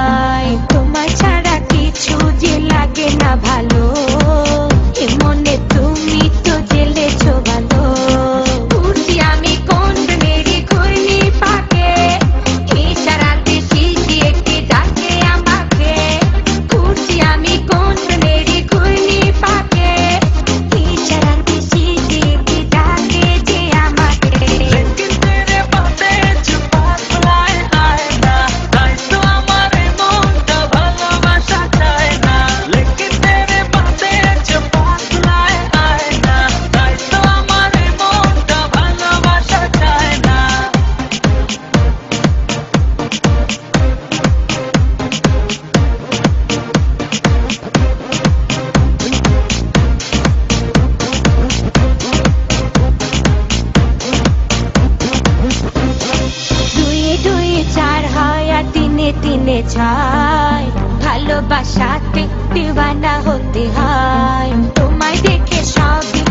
যায়। তোমার ছাড়া কিছু যে লাগে না ভালো, এ মনে তুমি তো জেলেছো ভালো। ঘুরছি আমি কোন মেরি ঘূর্ণি পাকে, ইশারাতে শিশি একটি ডাকে আমাকে। ঘুরছি আমি কোন মেরি ঘূর্ণি পাকে, ইশারাতে শিশি একটি ডাকে যে আমাকে। लेकिन तेरे बातें छुपातलाয় আয় না, তাই তো আমার এই মনটা ভালোবাসা চায় না। लेकिन तेरे बातें छुपातলায় আয় না, তাই তো আমার এই মনটা ভালোবাসা চায় না। দুয়ে দুয়ে চার হয় আর তিনে তিনে ছয়, ভালোবাসাতে দিওয়ানা হতে হয়। তোমায় দেখে সবই